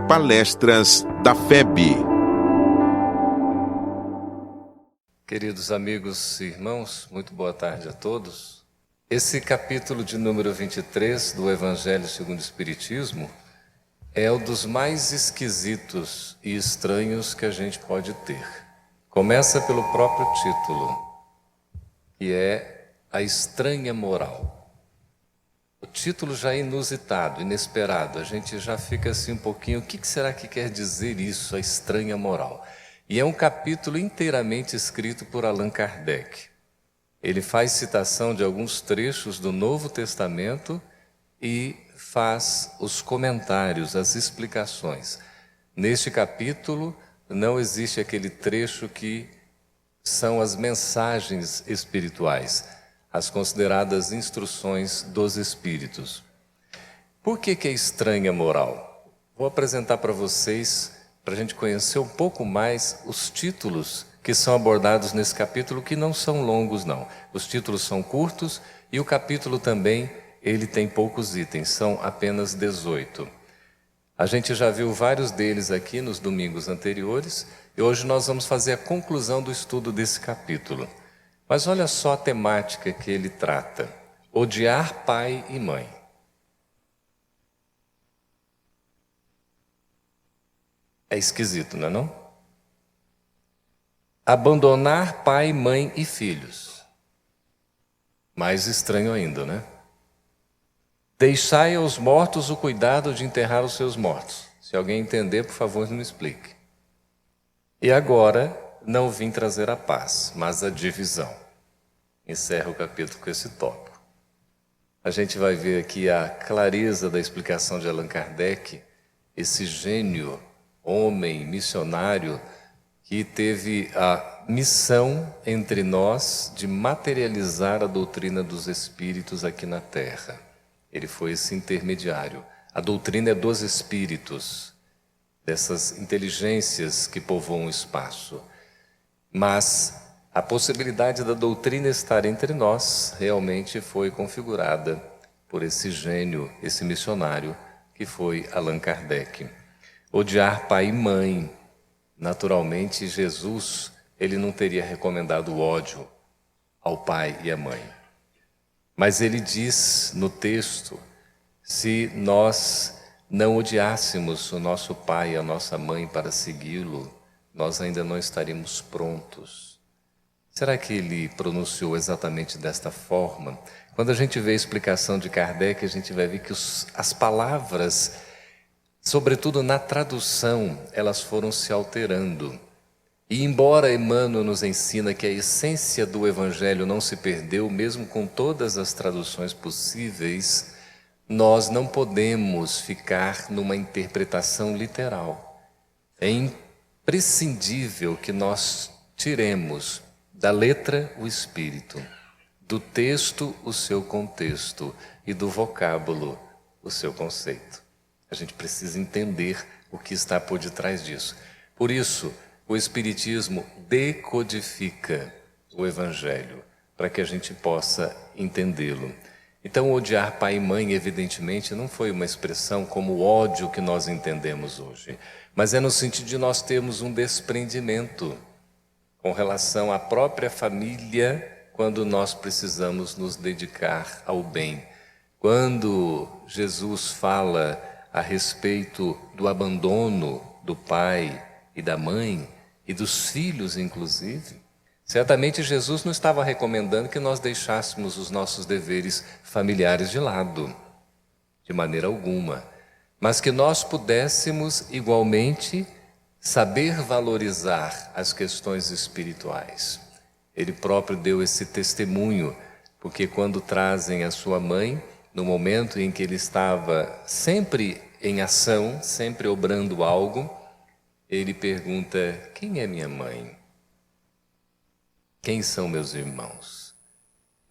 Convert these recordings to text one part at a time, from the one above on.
Palestras da FEB. Queridos amigos e irmãos, muito boa tarde a todos. Esse capítulo de número 23 do Evangelho segundo o Espiritismo é um dos mais esquisitos e estranhos que a gente pode ter. Começa pelo próprio título, que é A Estranha Moral. O título já é inusitado, inesperado. A gente já fica assim um pouquinho, o que será que quer dizer isso, a estranha moral? E é um capítulo inteiramente escrito por Allan Kardec. Ele faz citação de alguns trechos do Novo Testamento e faz os comentários, as explicações. Neste capítulo não existe aquele trecho que são as mensagens espirituais, as consideradas instruções dos espíritos. Por que é estranha moral? Vou apresentar para vocês, para a gente conhecer um pouco mais os títulos que são abordados nesse capítulo, que não são longos não. Os títulos são curtos e o capítulo também, ele tem poucos itens, são apenas 18. A gente já viu vários deles aqui nos domingos anteriores e hoje nós vamos fazer a conclusão do estudo desse capítulo. Mas olha só a temática que ele trata: odiar pai e mãe. É esquisito, não é não? Abandonar pai, mãe e filhos. Mais estranho ainda, né? Deixai aos mortos o cuidado de enterrar os seus mortos. Se alguém entender, por favor, me explique. E agora, não vim trazer a paz, mas a divisão. Encerra o capítulo com esse tópico. A gente vai ver aqui a clareza da explicação de Allan Kardec, esse gênio, homem, missionário, que teve a missão entre nós de materializar a doutrina dos espíritos aqui na Terra. Ele foi esse intermediário. A doutrina é dos espíritos, dessas inteligências que povoam o espaço. Mas a possibilidade da doutrina estar entre nós realmente foi configurada por esse gênio, esse missionário, que foi Allan Kardec. Odiar pai e mãe. Naturalmente, Jesus, ele não teria recomendado o ódio ao pai e à mãe. Mas ele diz no texto, se nós não odiássemos o nosso pai e a nossa mãe para segui-lo, nós ainda não estaríamos prontos. Será que ele pronunciou exatamente desta forma? Quando a gente vê a explicação de Kardec, a gente vai ver que as palavras, sobretudo na tradução, elas foram se alterando. E embora Emmanuel nos ensina que a essência do Evangelho não se perdeu, mesmo com todas as traduções possíveis, nós não podemos ficar numa interpretação literal. É imprescindível que nós tiremos da letra o espírito, do texto o seu contexto e do vocábulo o seu conceito. A gente precisa entender o que está por detrás disso. Por isso, o Espiritismo decodifica o Evangelho, para que a gente possa entendê-lo. Então, odiar pai e mãe, evidentemente, não foi uma expressão como o ódio que nós entendemos hoje, mas é no sentido de nós termos um desprendimento com relação à própria família, quando nós precisamos nos dedicar ao bem. Quando Jesus fala a respeito do abandono do pai e da mãe, e dos filhos, inclusive, certamente Jesus não estava recomendando que nós deixássemos os nossos deveres familiares de lado, de maneira alguma, mas que nós pudéssemos, igualmente, saber valorizar as questões espirituais. Ele próprio deu esse testemunho, porque quando trazem a sua mãe, no momento em que ele estava sempre em ação, sempre obrando algo, ele pergunta: quem é minha mãe? Quem são meus irmãos?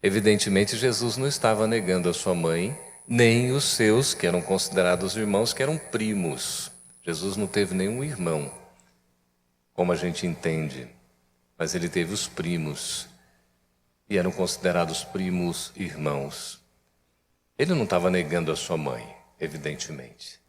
Evidentemente, Jesus não estava negando a sua mãe, nem os seus, que eram considerados irmãos, que eram primos. Jesus não teve nenhum irmão, como a gente entende, mas ele teve os primos, e eram considerados primos irmãos. Ele não estava negando a sua mãe, evidentemente.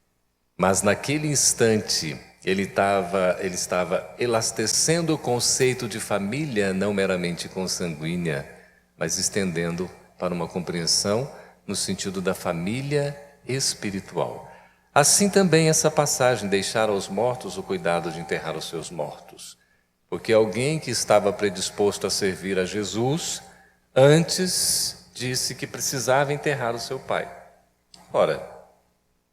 Mas naquele instante, ele estava elastecendo o conceito de família, não meramente consanguínea, mas estendendo para uma compreensão no sentido da família espiritual. Assim também essa passagem, deixar aos mortos o cuidado de enterrar os seus mortos. Porque alguém que estava predisposto a servir a Jesus, antes disse que precisava enterrar o seu pai. Ora,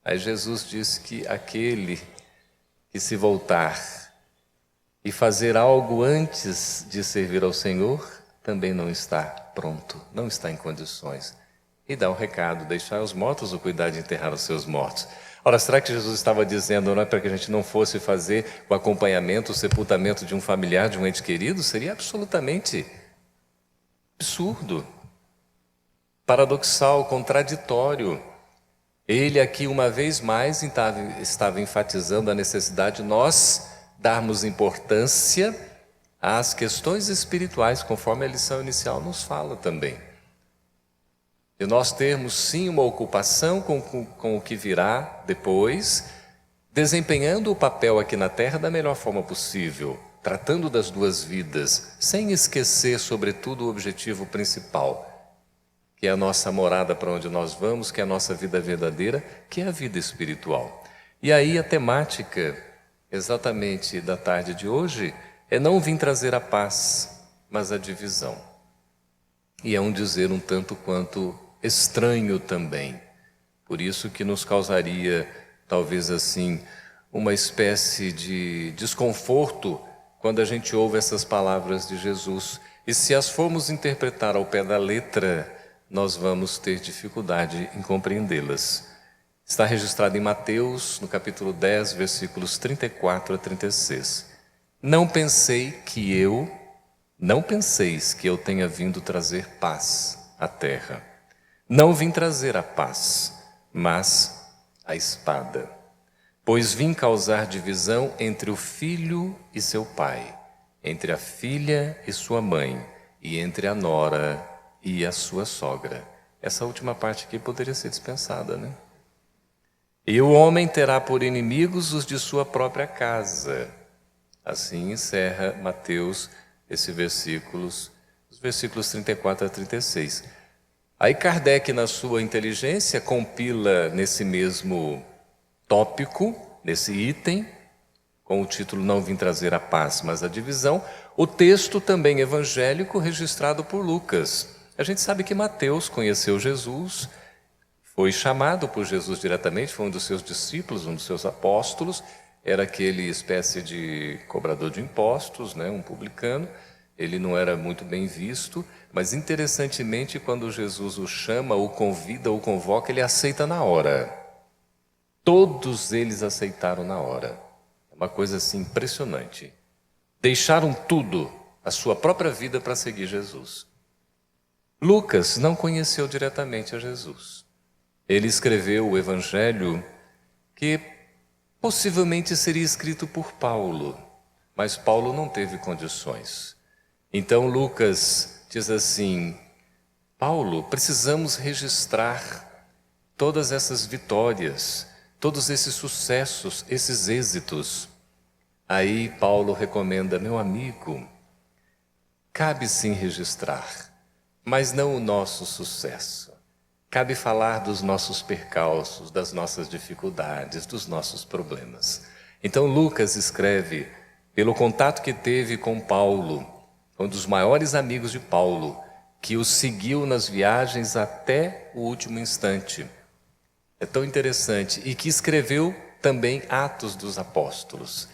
aí Jesus disse que aquele que se voltar e fazer algo antes de servir ao Senhor, também não está pronto, não está em condições. E dá o recado, deixar os mortos o cuidar de enterrar os seus mortos. Ora, será que Jesus estava dizendo, não é para que a gente não fosse fazer o acompanhamento, o sepultamento de um familiar, de um ente querido? Seria absolutamente absurdo, paradoxal, contraditório. Ele aqui, uma vez mais, estava enfatizando a necessidade de nós darmos importância às questões espirituais, conforme a lição inicial nos fala também. De nós termos, sim, uma ocupação com o que virá depois, desempenhando o papel aqui na Terra da melhor forma possível, tratando das duas vidas, sem esquecer, sobretudo, o objetivo principal, que é a nossa morada para onde nós vamos, que é a nossa vida verdadeira, que é a vida espiritual. E aí a temática, exatamente da tarde de hoje, é não vir trazer a paz, mas a divisão. E é um dizer um tanto quanto estranho também. Por isso que nos causaria, talvez assim, uma espécie de desconforto quando a gente ouve essas palavras de Jesus. E se as formos interpretar ao pé da letra, nós vamos ter dificuldade em compreendê-las. Está registrado em Mateus, no capítulo 10, versículos 34 a 36. Não penseis que eu tenha vindo trazer paz à terra. Não vim trazer a paz, mas a espada. Pois vim causar divisão entre o filho e seu pai, entre a filha e sua mãe, e entre a nora e a sua sogra. Essa última parte aqui poderia ser dispensada, né? E o homem terá por inimigos os de sua própria casa. Assim encerra Mateus os versículos 34 a 36. Aí Kardec, na sua inteligência, compila nesse mesmo tópico, nesse item, com o título Não vim trazer a paz, mas a divisão, o texto também evangélico registrado por Lucas. A gente sabe que Mateus conheceu Jesus, foi chamado por Jesus diretamente, foi um dos seus discípulos, um dos seus apóstolos, era aquele espécie de cobrador de impostos, né, um publicano. Ele não era muito bem visto, mas interessantemente, quando Jesus o chama, o convida, o convoca, ele aceita na hora. Todos eles aceitaram na hora. É uma coisa assim impressionante. Deixaram tudo, a sua própria vida, para seguir Jesus. Lucas não conheceu diretamente a Jesus. Ele escreveu o Evangelho que possivelmente seria escrito por Paulo, mas Paulo não teve condições. Então Lucas diz assim: Paulo, precisamos registrar todas essas vitórias, todos esses sucessos, esses êxitos. Aí Paulo recomenda: meu amigo, cabe sim registrar, mas não o nosso sucesso. Cabe falar dos nossos percalços, das nossas dificuldades, dos nossos problemas. Então Lucas escreve, pelo contato que teve com Paulo, um dos maiores amigos de Paulo, que o seguiu nas viagens até o último instante. É tão interessante. E que escreveu também Atos dos Apóstolos.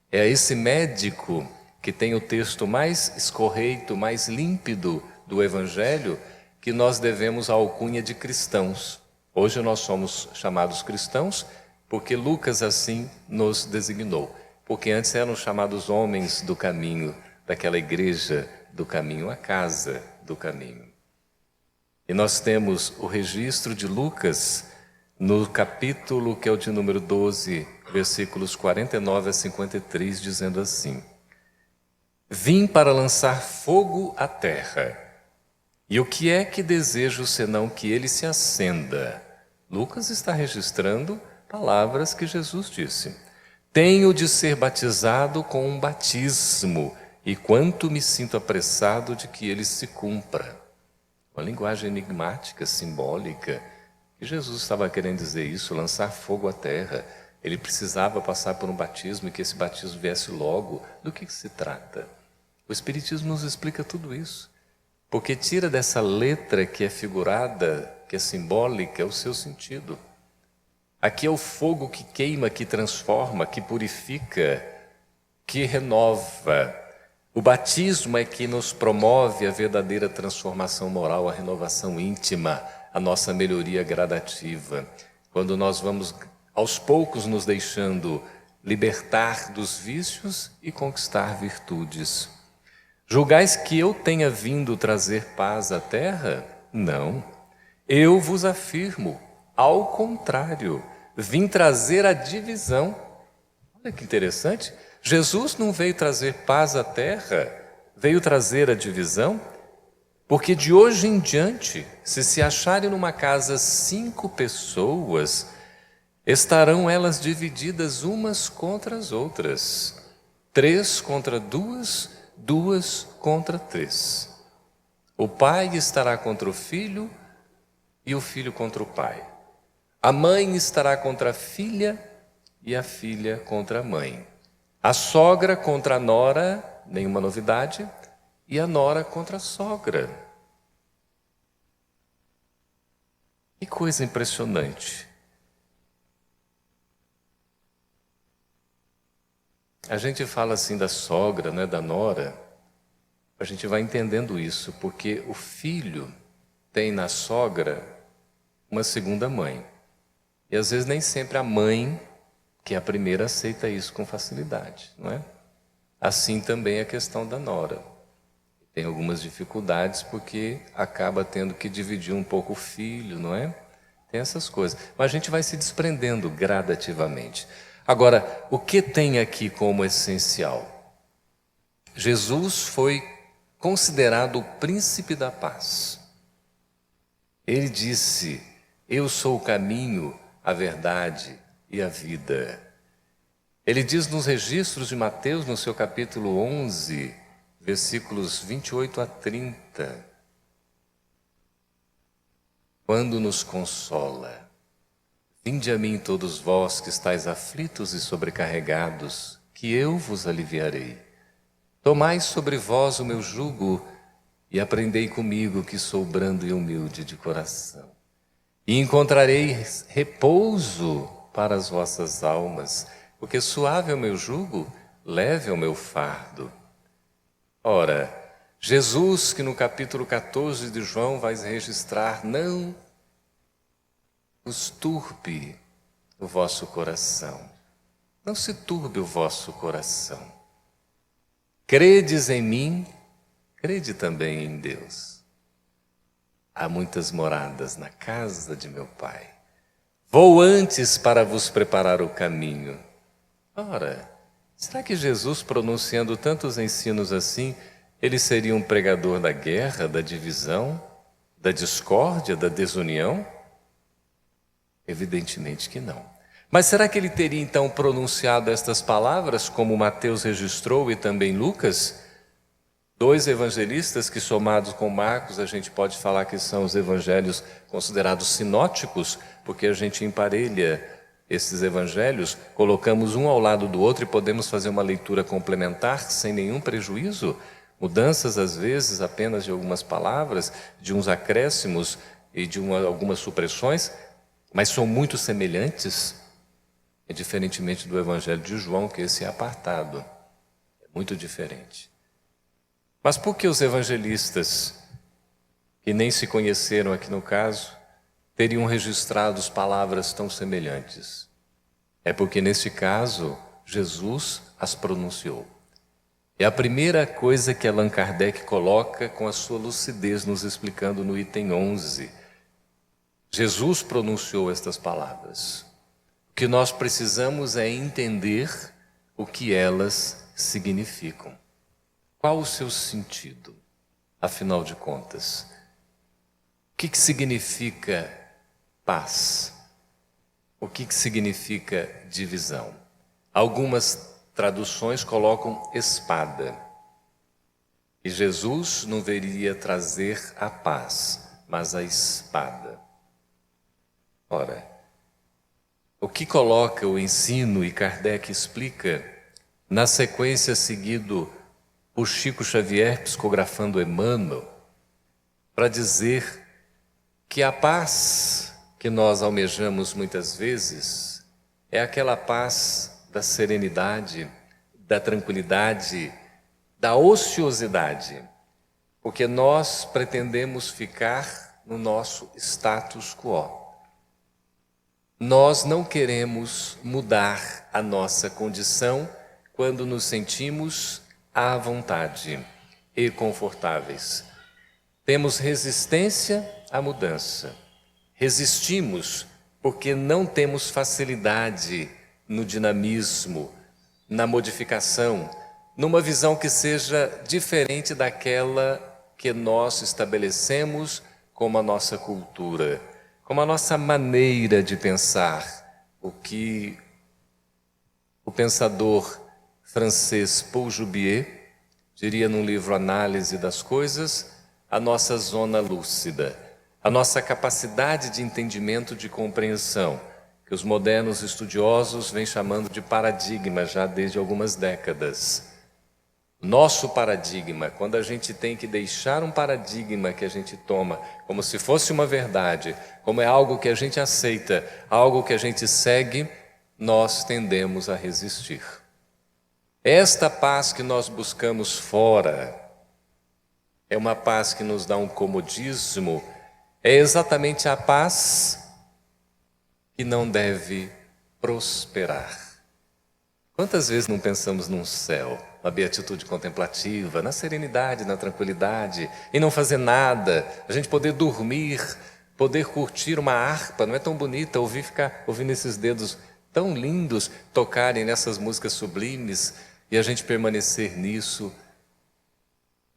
É esse médico que tem o texto mais escorreito, mais límpido do Evangelho, que nós devemos a alcunha de cristãos. Hoje nós somos chamados cristãos porque Lucas assim nos designou. Porque antes eram chamados homens do caminho, daquela igreja do caminho, a casa do caminho. E nós temos o registro de Lucas no capítulo que é o de número 12, versículos 49 a 53, dizendo assim: Vim para lançar fogo à terra, e o que é que desejo senão que ele se acenda? Lucas está registrando palavras que Jesus disse. Tenho de ser batizado com um batismo, e quanto me sinto apressado de que ele se cumpra. Uma linguagem enigmática, simbólica, que Jesus estava querendo dizer isso, lançar fogo à terra. Ele precisava passar por um batismo e que esse batismo viesse logo. Do que se trata? O Espiritismo nos explica tudo isso, porque tira dessa letra que é figurada, que é simbólica, o seu sentido. Aqui é o fogo que queima, que transforma, que purifica, que renova. O batismo é que nos promove a verdadeira transformação moral, a renovação íntima, a nossa melhoria gradativa. Quando nós vamos, aos poucos, nos deixando libertar dos vícios e conquistar virtudes. Julgais que eu tenha vindo trazer paz à terra? Não. Eu vos afirmo, ao contrário, vim trazer a divisão. Olha que interessante. Jesus não veio trazer paz à terra, veio trazer a divisão, porque de hoje em diante, se acharem numa casa 5 pessoas, estarão elas divididas umas contra as outras. 3 contra 2, 2 contra 3. O pai estará contra o filho e o filho contra o pai. A mãe estará contra a filha e a filha contra a mãe. A sogra contra a nora, nenhuma novidade, e a nora contra a sogra. Que coisa impressionante. A gente fala assim da sogra, né, da nora, a gente vai entendendo isso, porque o filho tem na sogra uma segunda mãe. E às vezes nem sempre a mãe, que é a primeira, aceita isso com facilidade, não é? Assim também a questão da nora. Tem algumas dificuldades porque acaba tendo que dividir um pouco o filho, não é? Tem essas coisas. Mas a gente vai se desprendendo gradativamente. Agora, o que tem aqui como essencial? Jesus foi considerado o príncipe da paz. Ele disse: eu sou o caminho, a verdade e a vida. Ele diz nos registros de Mateus, no seu capítulo 11, versículos 28 a 30, quando nos consola: vinde a mim todos vós que estáis aflitos e sobrecarregados, que eu vos aliviarei. Tomai sobre vós o meu jugo e aprendei comigo, que sou brando e humilde de coração. E encontrareis repouso para as vossas almas, porque suave é o meu jugo, leve é o meu fardo. Ora, Jesus, que no capítulo 14 de João vai registrar: não vos turbe o vosso coração, não se turbe o vosso coração. Credes em mim, crede também em Deus. Há muitas moradas na casa de meu Pai. Vou antes para vos preparar o caminho. Ora, será que Jesus, pronunciando tantos ensinos assim, ele seria um pregador da guerra, da divisão, da discórdia, da desunião? Evidentemente que não. Mas será que ele teria então pronunciado estas palavras, como Mateus registrou e também Lucas? 2 evangelistas que, somados com Marcos, a gente pode falar que são os evangelhos considerados sinóticos, porque a gente emparelha esses evangelhos, colocamos um ao lado do outro e podemos fazer uma leitura complementar sem nenhum prejuízo. Mudanças, às vezes, apenas de algumas palavras, de uns acréscimos e de algumas supressões, mas são muito semelhantes, diferentemente do evangelho de João, que esse é apartado. É muito diferente. Mas por que os evangelistas, que nem se conheceram aqui no caso, teriam registrado palavras tão semelhantes? É porque, neste caso, Jesus as pronunciou. É a primeira coisa que Allan Kardec coloca com a sua lucidez, nos explicando no item 11. Jesus pronunciou estas palavras. O que nós precisamos é entender o que elas significam. Qual o seu sentido, afinal de contas? O que significa paz? O que significa divisão? Algumas traduções colocam espada. E Jesus não viria trazer a paz, mas a espada. Ora, o que coloca o ensino, e Kardec explica, na sequência seguido por Chico Xavier psicografando Emmanuel, para dizer que a paz que nós almejamos muitas vezes é aquela paz da serenidade, da tranquilidade, da ociosidade, porque nós pretendemos ficar no nosso status quo. Nós não queremos mudar a nossa condição quando nos sentimos à vontade e confortáveis. Temos resistência à mudança. Resistimos porque não temos facilidade no dinamismo, na modificação, numa visão que seja diferente daquela que nós estabelecemos como a nossa cultura, como a nossa maneira de pensar. O que o pensador francês Paul Joubier diria num livro Análise das Coisas, a nossa zona lúcida, a nossa capacidade de entendimento, de compreensão, que os modernos estudiosos vêm chamando de paradigma já desde algumas décadas. Nosso paradigma, quando a gente tem que deixar um paradigma que a gente toma como se fosse uma verdade, como é algo que a gente aceita, algo que a gente segue, nós tendemos a resistir. Esta paz que nós buscamos fora é uma paz que nos dá um comodismo, é exatamente a paz que não deve prosperar. Quantas vezes não pensamos num céu, na beatitude contemplativa, na serenidade, na tranquilidade, em não fazer nada, a gente poder dormir, poder curtir uma harpa, não é tão bonita ficar ouvindo esses dedos tão lindos tocarem nessas músicas sublimes e a gente permanecer nisso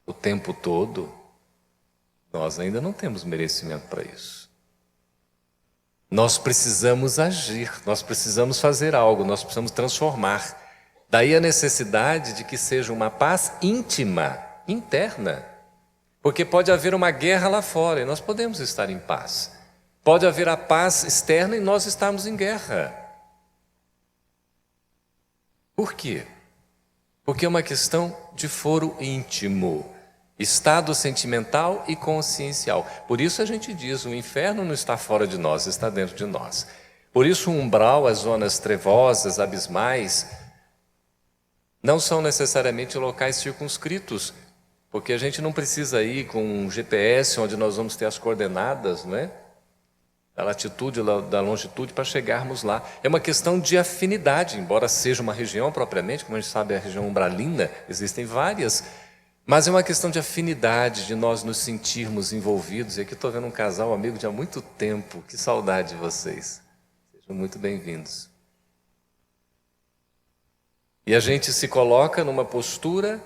o tempo todo? Nós ainda não temos merecimento para isso. Nós precisamos agir, nós precisamos fazer algo, nós precisamos transformar. Daí a necessidade de que seja uma paz íntima, interna. Porque pode haver uma guerra lá fora e nós podemos estar em paz. Pode haver a paz externa e nós estarmos em guerra. Por quê? Porque é uma questão de foro íntimo, estado sentimental e consciencial. Por isso a gente diz, o inferno não está fora de nós, está dentro de nós. Por isso o umbral, as zonas trevosas, abismais, não são necessariamente locais circunscritos, porque a gente não precisa ir com um GPS onde nós vamos ter as coordenadas, não é? Da latitude, da longitude para chegarmos lá. É uma questão de afinidade, embora seja uma região propriamente, como a gente sabe, a região umbralina, existem várias, mas é uma questão de afinidade, de nós nos sentirmos envolvidos. E aqui estou vendo um casal amigo de há muito tempo, que saudade de vocês. Sejam muito bem-vindos. E a gente se coloca numa postura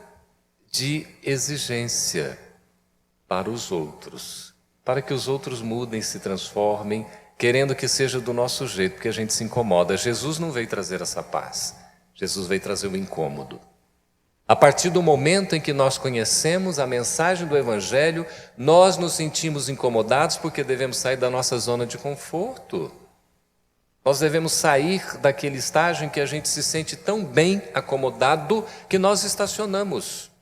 de exigência para os outros, para que os outros mudem, se transformem, querendo que seja do nosso jeito, porque a gente se incomoda. Jesus não veio trazer essa paz, Jesus veio trazer o incômodo. A partir do momento em que nós conhecemos a mensagem do Evangelho, nós nos sentimos incomodados porque devemos sair da nossa zona de conforto. Nós devemos sair daquele estágio em que a gente se sente tão bem acomodado que nós estacionamos.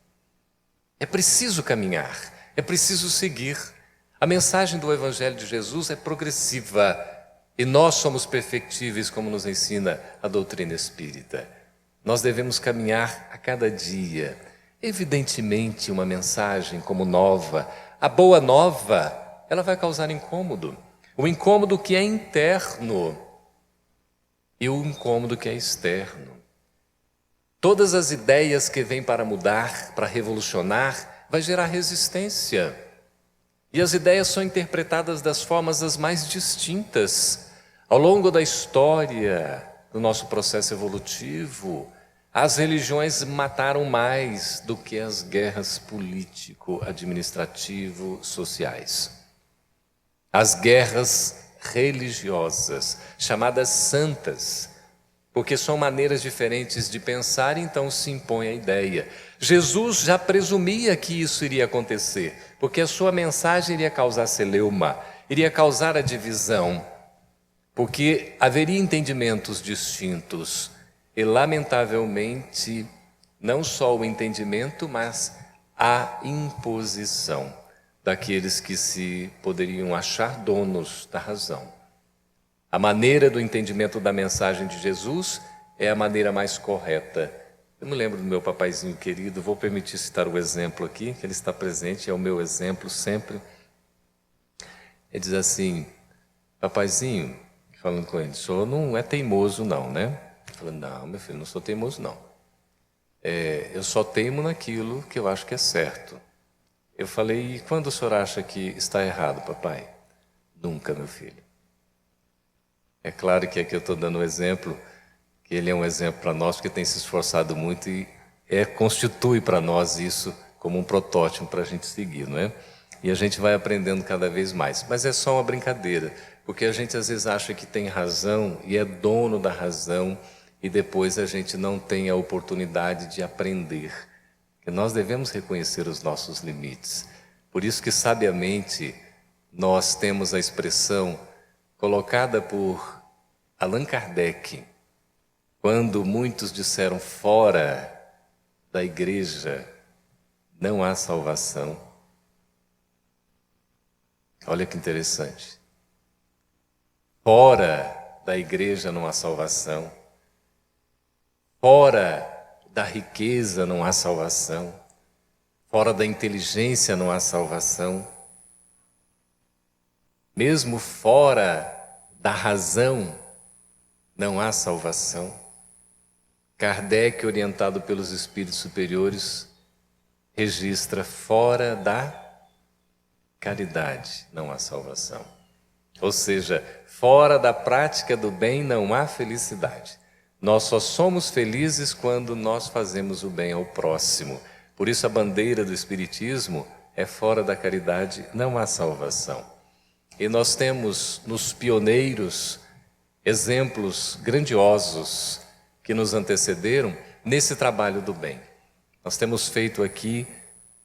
É preciso caminhar, é preciso seguir. A mensagem do Evangelho de Jesus é progressiva e nós somos perfectíveis, como nos ensina a doutrina espírita. Nós devemos caminhar a cada dia. Evidentemente, uma mensagem como nova, a boa nova, ela vai causar incômodo. O incômodo que é interno e o incômodo que é externo. Todas as ideias que vêm para mudar, para revolucionar, vai gerar resistência. E as ideias são interpretadas das formas as mais distintas. Ao longo da história do nosso processo evolutivo, as religiões mataram mais do que as guerras político, administrativo, sociais. As guerras religiosas, chamadas santas, porque são maneiras diferentes de pensar, então se impõe a ideia. Jesus já presumia que isso iria acontecer, porque a sua mensagem iria causar celeuma, iria causar a divisão, porque haveria entendimentos distintos, e lamentavelmente, não só o entendimento, mas a imposição daqueles que se poderiam achar donos da razão. A maneira do entendimento da mensagem de Jesus é a maneira mais correta. Eu me lembro do meu papaizinho querido, vou permitir citar o exemplo aqui, que ele está presente, é o meu exemplo sempre. Ele diz assim: papaizinho, falando com ele, o senhor não é teimoso não, né? Eu falei: não, meu filho, não sou teimoso não. Eu só teimo naquilo que eu acho que é certo. Eu falei: e quando o senhor acha que está errado, papai? Nunca, meu filho. É claro que aqui eu estou dando um exemplo, que ele é um exemplo para nós, porque tem se esforçado muito e constitui para nós isso como um protótipo para a gente seguir, não é? E a gente vai aprendendo cada vez mais. Mas é só uma brincadeira, porque a gente às vezes acha que tem razão e é dono da razão, e depois a gente não tem a oportunidade de aprender. Que nós devemos reconhecer os nossos limites. Por isso que, sabiamente, nós temos a expressão colocada por Allan Kardec, quando muitos disseram: fora da igreja não há salvação. Olha que interessante. Fora da igreja não há salvação. Fora da riqueza não há salvação. Fora da inteligência não há salvação. Mesmo fora da razão não há salvação. Kardec, orientado pelos espíritos superiores, registra: fora da caridade não há salvação. Ou seja, fora da prática do bem não há felicidade. Nós só somos felizes quando nós fazemos o bem ao próximo. Por isso a bandeira do Espiritismo é: fora da caridade não há salvação. E nós temos nos pioneiros exemplos grandiosos que nos antecederam nesse trabalho do bem. Nós temos feito aqui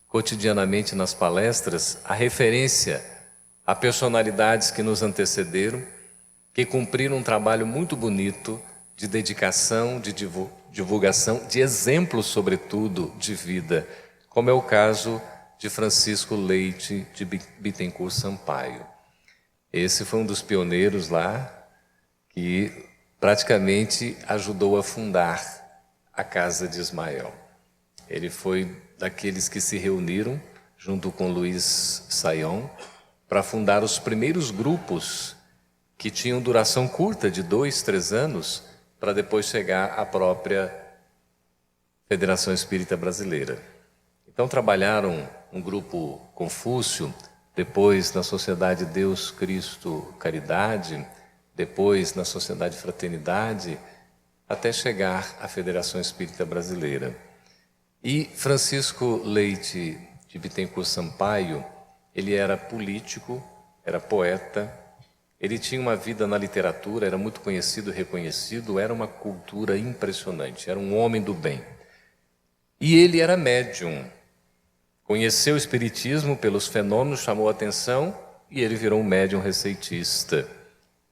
cotidianamente nas palestras a referência a personalidades que nos antecederam, que cumpriram um trabalho muito bonito de dedicação, de divulgação, de exemplos, sobretudo, de vida, como é o caso de Francisco Leite de Bittencourt Sampaio. Esse foi um dos pioneiros lá que praticamente ajudou a fundar a Casa de Ismael. Ele foi daqueles que se reuniram junto com Luiz Saião para fundar os primeiros grupos que tinham duração curta, de 2, 3 anos, para depois chegar à própria Federação Espírita Brasileira. Então trabalharam um grupo Confúcio, depois na Sociedade Deus, Cristo, Caridade, depois na Sociedade Fraternidade, até chegar à Federação Espírita Brasileira. E Francisco Leite de Bittencourt Sampaio, ele era político, era poeta, ele tinha uma vida na literatura, era muito conhecido e reconhecido, era uma cultura impressionante, era um homem do bem. E ele era médium, conheceu o espiritismo pelos fenômenos, chamou a atenção e ele virou um médium receitista.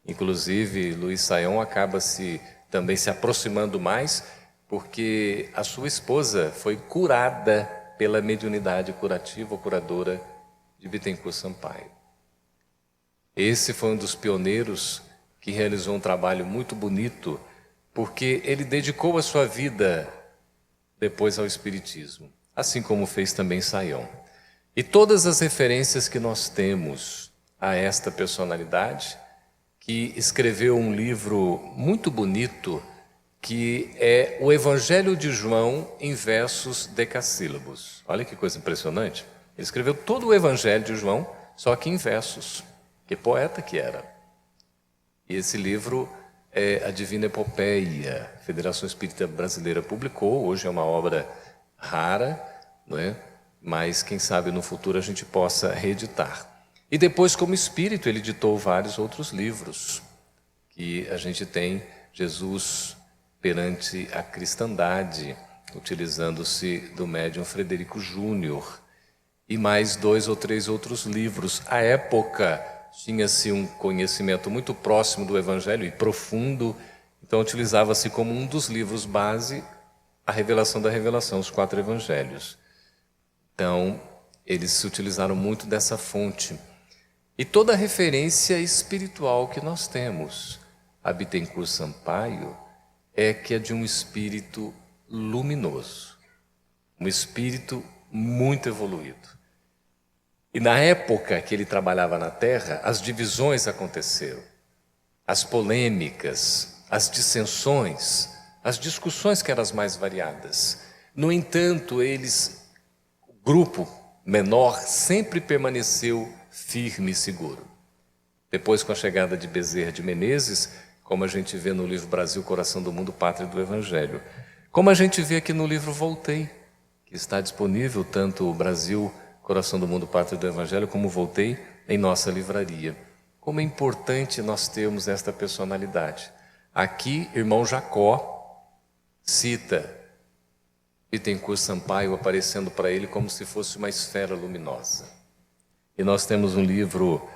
Inclusive, Luiz Saião acaba também se aproximando mais, porque a sua esposa foi curada pela mediunidade curativa ou curadora de Bittencourt Sampaio. Esse foi um dos pioneiros que realizou um trabalho muito bonito, porque ele dedicou a sua vida depois ao espiritismo, assim como fez também Saião. E todas as referências que nós temos a esta personalidade, que escreveu um livro muito bonito, que é o Evangelho de João em versos decassílabos. Olha que coisa impressionante. Ele escreveu todo o Evangelho de João, só que em versos. Que poeta que era. E esse livro é a Divina Epopeia. A Federação Espírita Brasileira publicou, hoje é uma obra rara, não é? Mas quem sabe no futuro a gente possa reeditar. E depois, como espírito, ele ditou vários outros livros, que a gente tem Jesus perante a cristandade, utilizando-se do médium Frederico Júnior, e mais 2 ou 3 outros livros. À época, tinha-se um conhecimento muito próximo do Evangelho e profundo, então utilizava-se como um dos livros base a revelação da revelação, os 4 Evangelhos. Então, eles se utilizaram muito dessa fonte. E toda a referência espiritual que nós temos a Bittencourt Sampaio é que é de um espírito luminoso, um espírito muito evoluído. E na época que ele trabalhava na Terra, as divisões aconteceram, as polêmicas, as dissensões, as discussões que eram as mais variadas. No entanto, o grupo menor sempre permaneceu firme e seguro. Depois, com a chegada de Bezerra de Menezes, como a gente vê no livro Brasil, Coração do Mundo, Pátria do Evangelho, como a gente vê aqui no livro Voltei, que está disponível tanto o Brasil, Coração do Mundo, Pátria do Evangelho, como Voltei, em nossa livraria. Como é importante nós termos esta personalidade. Aqui, irmão Jacó cita Bittencourt Sampaio aparecendo para ele como se fosse uma esfera luminosa. E nós temos um livro,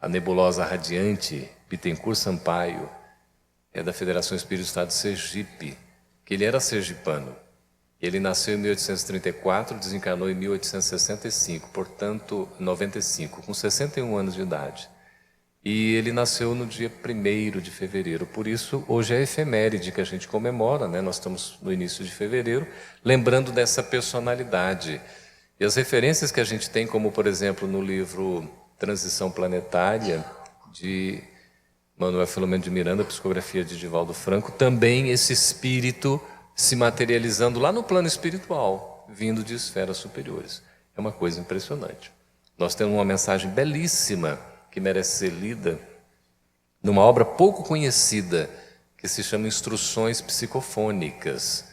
A Nebulosa Radiante, Bittencourt Sampaio, é da Federação Espírita do Estado de Sergipe, que ele era sergipano. Ele nasceu em 1834, desencarnou em 1865, portanto, 95, com 61 anos de idade. E ele nasceu no dia 1º de fevereiro, por isso hoje é a efeméride que a gente comemora, né? Nós estamos no início de fevereiro, lembrando dessa personalidade. E as referências que a gente tem, como por exemplo no livro Transição Planetária, de Manuel Filomeno de Miranda, psicografia de Divaldo Franco, também esse espírito se materializando lá no plano espiritual, vindo de esferas superiores. É uma coisa impressionante. Nós temos uma mensagem belíssima que merece ser lida numa obra pouco conhecida, que se chama Instruções Psicofônicas,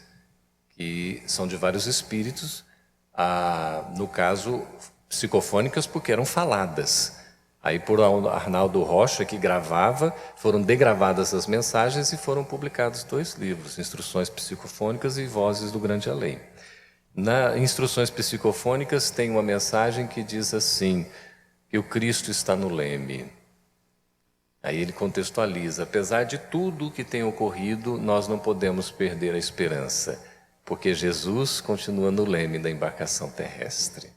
que são de vários espíritos, no caso, psicofônicas porque eram faladas. Aí por Arnaldo Rocha, que gravava, foram degravadas as mensagens e foram publicados 2 livros, Instruções Psicofônicas e Vozes do Grande Além. Na Instruções Psicofônicas tem uma mensagem que diz assim, que o Cristo está no leme. Aí ele contextualiza, apesar de tudo o que tem ocorrido, nós não podemos perder a esperança, porque Jesus continua no leme da embarcação terrestre.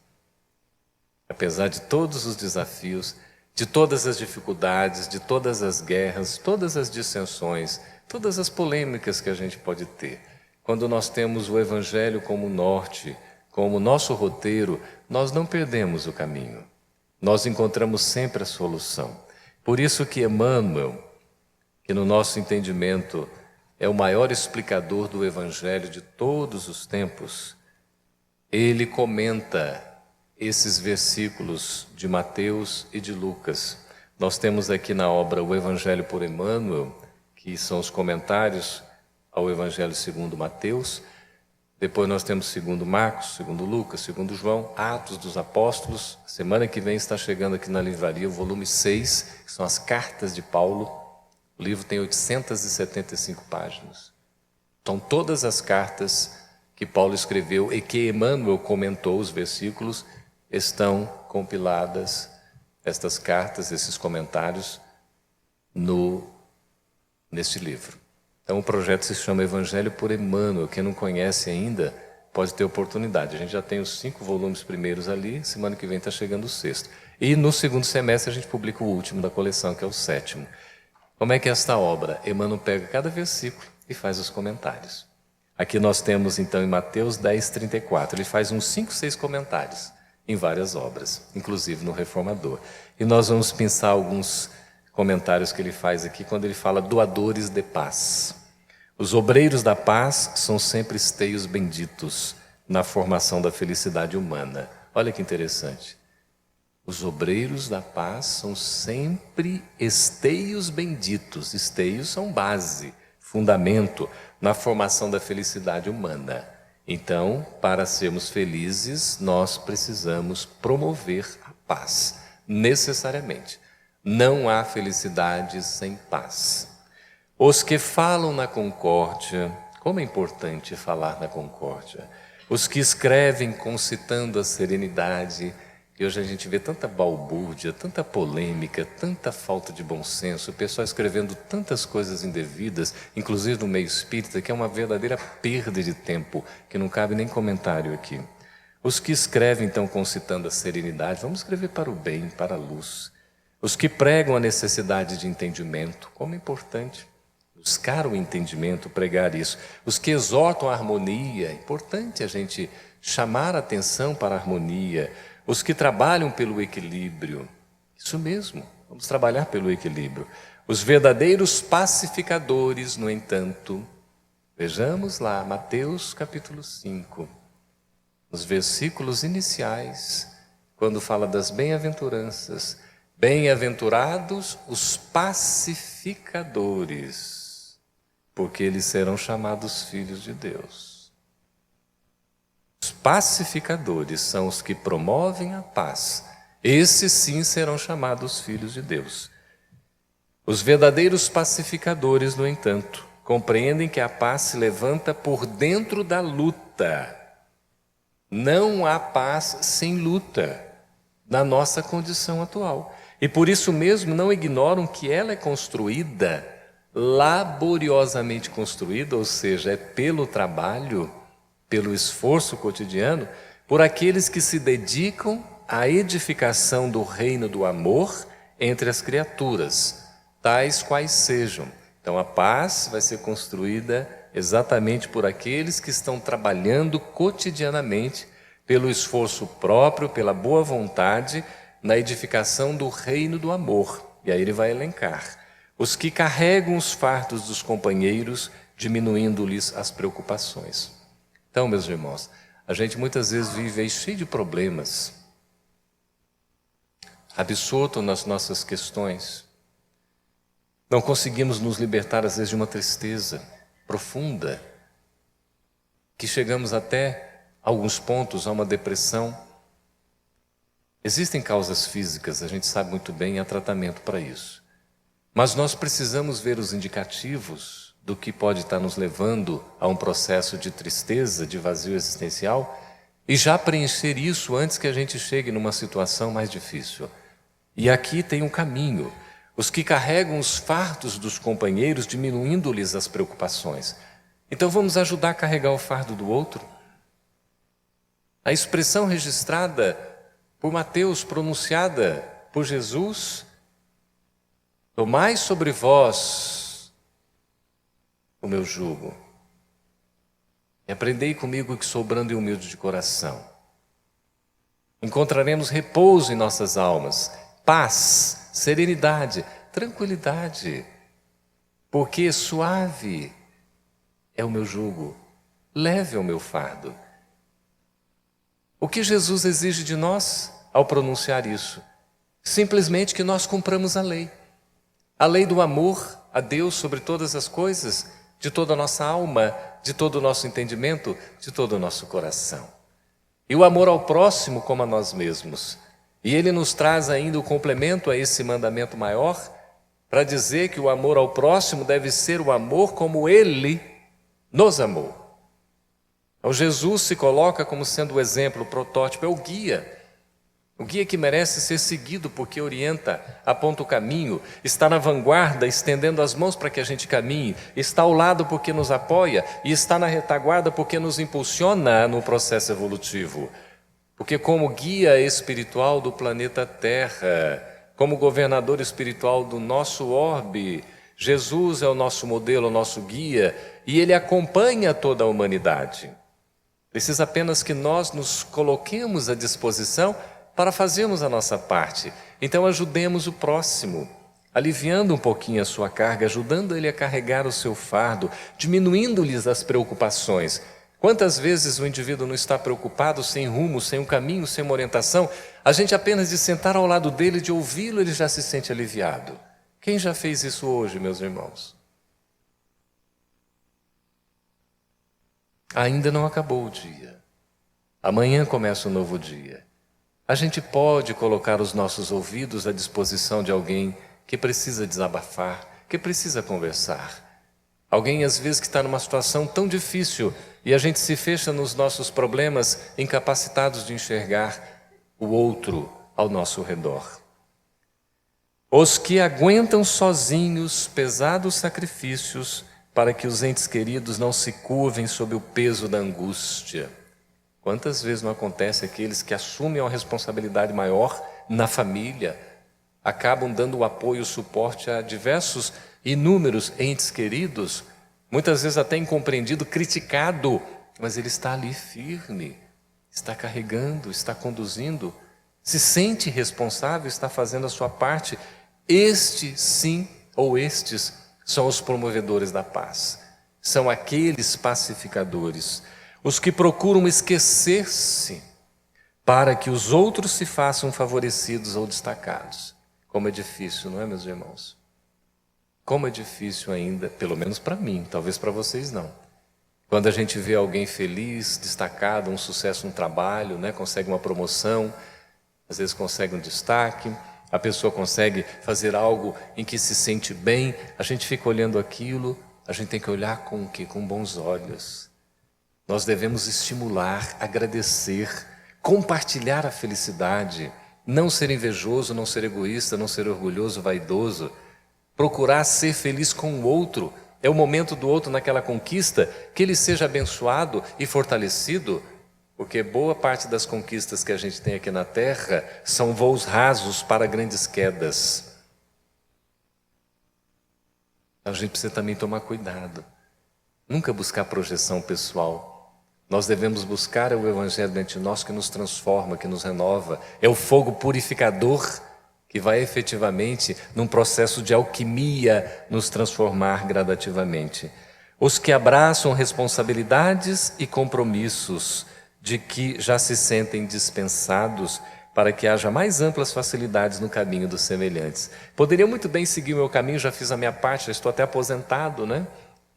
Apesar de todos os desafios, de todas as dificuldades, de todas as guerras, todas as dissensões, todas as polêmicas que a gente pode ter, quando nós temos o Evangelho como norte, como nosso roteiro, nós não perdemos o caminho. Nós encontramos sempre a solução. Por isso que Emmanuel, que no nosso entendimento é o maior explicador do Evangelho de todos os tempos, ele comenta esses versículos de Mateus e de Lucas. Nós temos aqui na obra o Evangelho por Emmanuel, que são os comentários ao Evangelho segundo Mateus. Depois nós temos segundo Marcos, segundo Lucas, segundo João, Atos dos Apóstolos. Semana que vem está chegando aqui na livraria o volume 6, que são as cartas de Paulo. O livro tem 875 páginas. São todas as cartas que Paulo escreveu e que Emmanuel comentou, os versículos, estão compiladas, estas cartas, esses comentários, neste livro. Então o projeto se chama Evangelho por Emmanuel. Quem não conhece ainda pode ter oportunidade. A gente já tem os 5 volumes primeiros ali, semana que vem está chegando o 6º. E no segundo semestre a gente publica o último da coleção, que é o 7º. Como é que é esta obra? Emmanuel pega cada versículo e faz os comentários. Aqui nós temos então em Mateus 10:34, ele faz uns 5, 6 comentários em várias obras, inclusive no Reformador. E nós vamos pensar alguns comentários que ele faz aqui quando ele fala doadores de paz. Os obreiros da paz são sempre esteios benditos na formação da felicidade humana. Olha que interessante. Os obreiros da paz são sempre esteios benditos. Esteios são base, fundamento na formação da felicidade humana. Então, para sermos felizes, nós precisamos promover a paz. necessariamente. Não há felicidade sem paz. Os que falam na concórdia, como é importante falar na concórdia. Os que escrevem concitando a serenidade, e hoje a gente vê tanta balbúrdia, tanta polêmica, tanta falta de bom senso, o pessoal escrevendo tantas coisas indevidas, inclusive no meio espírita, que é uma verdadeira perda de tempo, que não cabe nem comentário aqui. Os que escrevem, então, concitando a serenidade, vamos escrever para o bem, para a luz. Os que pregam a necessidade de entendimento, como é importante buscar o entendimento, pregar isso. Os que exortam a harmonia, é importante a gente chamar a atenção para a harmonia. Os que trabalham pelo equilíbrio, isso mesmo, vamos trabalhar pelo equilíbrio. Os verdadeiros pacificadores, no entanto, vejamos lá, Mateus capítulo 5, nos versículos iniciais, quando fala das bem-aventuranças. Bem-aventurados os pacificadores, porque eles serão chamados filhos de Deus. Os pacificadores são os que promovem a paz. Esses sim serão chamados filhos de Deus. Os verdadeiros pacificadores, no entanto, compreendem que a paz se levanta por dentro da luta. Não há paz sem luta na nossa condição atual. E por isso mesmo não ignoram que ela é construída, laboriosamente construída, ou seja, é pelo trabalho, pelo esforço cotidiano, por aqueles que se dedicam à edificação do reino do amor entre as criaturas, tais quais sejam. Então a paz vai ser construída exatamente por aqueles que estão trabalhando cotidianamente pelo esforço próprio, pela boa vontade, na edificação do reino do amor. E aí ele vai elencar. Os que carregam os fardos dos companheiros, diminuindo-lhes as preocupações. Então, meus irmãos, a gente muitas vezes vive aí cheio de problemas, absorto nas nossas questões. Não conseguimos nos libertar, às vezes, de uma tristeza profunda, que chegamos até alguns pontos a uma depressão. Existem causas físicas, a gente sabe muito bem, e há tratamento para isso. Mas nós precisamos ver os indicativos do que pode estar nos levando a um processo de tristeza, de vazio existencial, e já preencher isso antes que a gente chegue numa situação mais difícil. E aqui tem um caminho. Os que carregam os fardos dos companheiros, diminuindo-lhes as preocupações. Então vamos ajudar a carregar o fardo do outro? A expressão registrada por Mateus, pronunciada por Jesus: tomai sobre vós o meu jugo, e aprendei comigo que sou brando e humilde de coração. Encontraremos repouso em nossas almas, paz, serenidade, tranquilidade, porque suave é o meu jugo, leve é o meu fardo. O que Jesus exige de nós ao pronunciar isso? Simplesmente que nós cumpramos a lei do amor a Deus sobre todas as coisas, de toda a nossa alma, de todo o nosso entendimento, de todo o nosso coração. E o amor ao próximo como a nós mesmos. E ele nos traz ainda o complemento a esse mandamento maior, para dizer que o amor ao próximo deve ser o amor como ele nos amou. Então Jesus se coloca como sendo o exemplo, o protótipo, é o guia que merece ser seguido porque orienta, aponta o caminho, está na vanguarda, estendendo as mãos para que a gente caminhe, está ao lado porque nos apoia e está na retaguarda porque nos impulsiona no processo evolutivo. Porque como guia espiritual do planeta Terra, como governador espiritual do nosso orbe, Jesus é o nosso modelo, o nosso guia, e ele acompanha toda a humanidade. Precisa apenas que nós nos coloquemos à disposição para fazermos a nossa parte. Então ajudemos o próximo, aliviando um pouquinho a sua carga, ajudando ele a carregar o seu fardo, diminuindo-lhes as preocupações. Quantas vezes o indivíduo não está preocupado, sem rumo, sem um caminho, sem uma orientação? A gente apenas de sentar ao lado dele, de ouvi-lo, ele já se sente aliviado. Quem já fez isso hoje, meus irmãos? Ainda não acabou o dia. Amanhã começa um novo dia. A gente pode colocar os nossos ouvidos à disposição de alguém que precisa desabafar, que precisa conversar. Alguém, às vezes, que está numa situação tão difícil e a gente se fecha nos nossos problemas, incapacitados de enxergar o outro ao nosso redor. Os que aguentam sozinhos pesados sacrifícios para que os entes queridos não se curvem sob o peso da angústia. Quantas vezes não acontece aqueles que assumem uma responsabilidade maior na família, acabam dando o apoio e o suporte a diversos, inúmeros entes queridos, muitas vezes até incompreendido, criticado, mas ele está ali firme, está carregando, está conduzindo, se sente responsável, está fazendo a sua parte. Este sim, ou estes, são os promovedores da paz. São aqueles pacificadores, os que procuram esquecer-se para que os outros se façam favorecidos ou destacados. Como é difícil, não é, meus irmãos? Como é difícil ainda, pelo menos para mim, talvez para vocês não. Quando a gente vê alguém feliz, destacado, um sucesso no trabalho, né? Consegue uma promoção, às vezes consegue um destaque, a pessoa consegue fazer algo em que se sente bem, a gente fica olhando aquilo, a gente tem que olhar com o quê? Com bons olhos. Nós devemos estimular, agradecer, compartilhar a felicidade, não ser invejoso, não ser egoísta, não ser orgulhoso, vaidoso, procurar ser feliz com o outro. É o momento do outro naquela conquista, que ele seja abençoado e fortalecido, porque boa parte das conquistas que a gente tem aqui na Terra são voos rasos para grandes quedas. A gente precisa também tomar cuidado, nunca buscar projeção pessoal. Nós devemos buscar o Evangelho dentro de nós que nos transforma, que nos renova. É o fogo purificador que vai efetivamente, num processo de alquimia, nos transformar gradativamente. Os que abraçam responsabilidades e compromissos de que já se sentem dispensados para que haja mais amplas facilidades no caminho dos semelhantes. Poderia muito bem seguir o meu caminho, já fiz a minha parte, já estou até aposentado, né?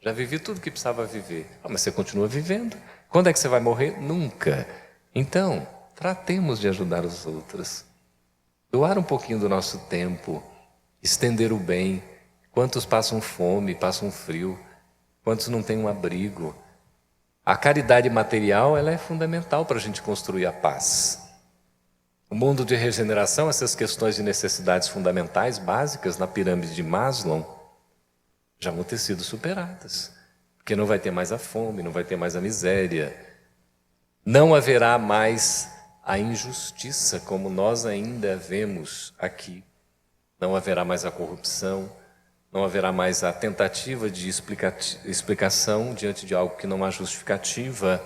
Já vivi tudo que precisava viver. Mas você continua vivendo. Quando é que você vai morrer? Nunca. Então, tratemos de ajudar os outros. Doar um pouquinho do nosso tempo, estender o bem. Quantos passam fome, passam frio? Quantos não têm um abrigo? A caridade material, ela é fundamental para a gente construir a paz. O mundo de regeneração, essas questões de necessidades fundamentais, básicas, na pirâmide de Maslow, já vão ter sido superadas. Porque não vai ter mais a fome, não vai ter mais a miséria. Não haverá mais a injustiça, como nós ainda vemos aqui. Não haverá mais a corrupção, não haverá mais a tentativa de explicação diante de algo que não há justificativa.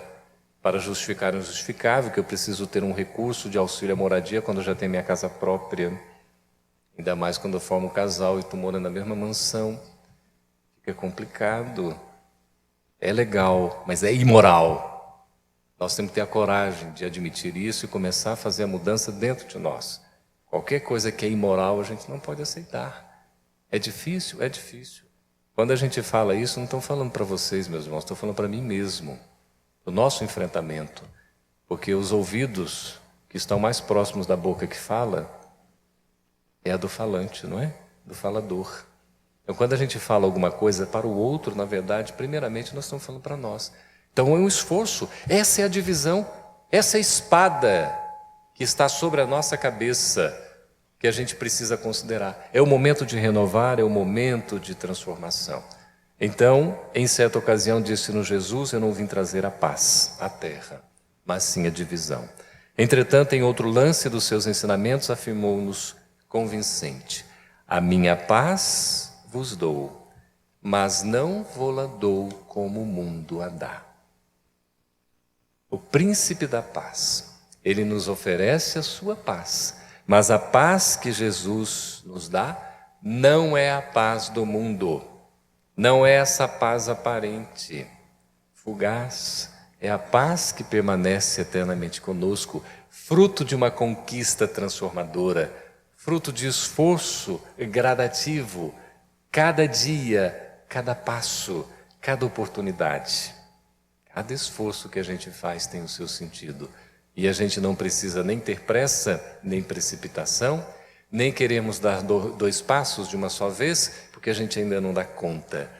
Para justificar o injustificável, que eu preciso ter um recurso de auxílio à moradia quando eu já tenho minha casa própria. Ainda mais quando eu formo um casal e estou morando na mesma mansão. Fica complicado. É legal, mas é imoral. Nós temos que ter a coragem de admitir isso e começar a fazer a mudança dentro de nós. Qualquer coisa que é imoral, a gente não pode aceitar. É difícil? É difícil. Quando a gente fala isso, não estou falando para vocês, meus irmãos, estou falando para mim mesmo. O nosso enfrentamento. Porque os ouvidos que estão mais próximos da boca que fala, é a do falante, não é? Do falador. Então, quando a gente fala alguma coisa para o outro, na verdade, primeiramente nós estamos falando para nós. Então, é um esforço. Essa é a divisão, essa é a espada que está sobre a nossa cabeça, que a gente precisa considerar. É o momento de renovar, é o momento de transformação. Então, em certa ocasião, disse-nos Jesus: eu não vim trazer a paz à terra, mas sim a divisão. Entretanto, em outro lance dos seus ensinamentos, afirmou-nos convincente: a minha paz vos dou, mas não vô-la dou como o mundo a dá. O príncipe da paz, ele nos oferece a sua paz, mas a paz que Jesus nos dá não é a paz do mundo, não é essa paz aparente, fugaz, é a paz que permanece eternamente conosco, fruto de uma conquista transformadora, fruto de esforço gradativo, cada dia, cada passo, cada oportunidade. Cada esforço que a gente faz tem o seu sentido. E a gente não precisa nem ter pressa, nem precipitação, nem queremos dar 2 passos de uma só vez, porque a gente ainda não dá conta.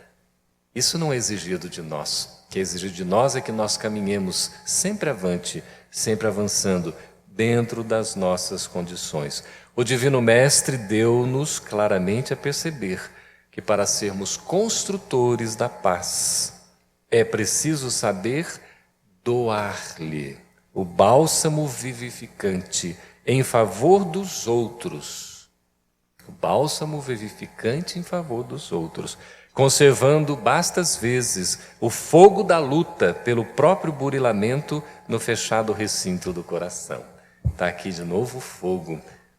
Isso não é exigido de nós. O que é exigido de nós é que nós caminhemos sempre avante, sempre avançando, dentro das nossas condições. O Divino Mestre deu-nos claramente a perceber que para sermos construtores da paz, é preciso saber doar-lhe o bálsamo vivificante em favor dos outros. O bálsamo vivificante em favor dos outros, conservando bastas vezes o fogo da luta pelo próprio burilamento no fechado recinto do coração. Está aqui de novo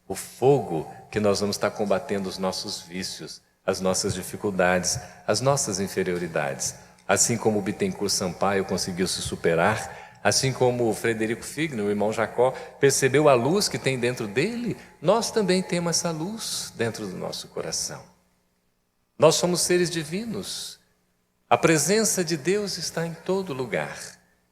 o fogo que nós vamos estar combatendo os nossos vícios, as nossas dificuldades, as nossas inferioridades. Assim como o Bittencourt Sampaio conseguiu se superar, assim como o Frederico Figner, o irmão Jacó, percebeu a luz que tem dentro dele, nós também temos essa luz dentro do nosso coração. Nós somos seres divinos. A presença de Deus está em todo lugar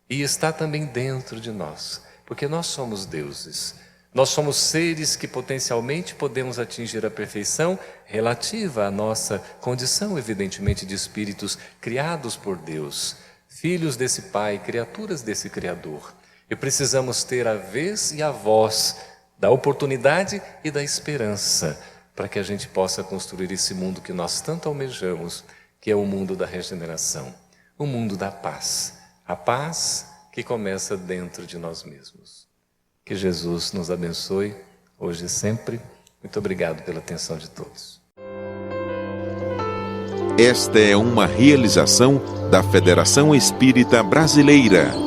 e está também dentro de nós, porque nós somos deuses. Nós somos seres que potencialmente podemos atingir a perfeição relativa à nossa condição, evidentemente, de espíritos criados por Deus, filhos desse Pai, criaturas desse Criador. E precisamos ter a vez e a voz da oportunidade e da esperança para que a gente possa construir esse mundo que nós tanto almejamos, que é o mundo da regeneração, o mundo da paz. A paz que começa dentro de nós mesmos. Que Jesus nos abençoe, hoje e sempre. Muito obrigado pela atenção de todos. Esta é uma realização da Federação Espírita Brasileira.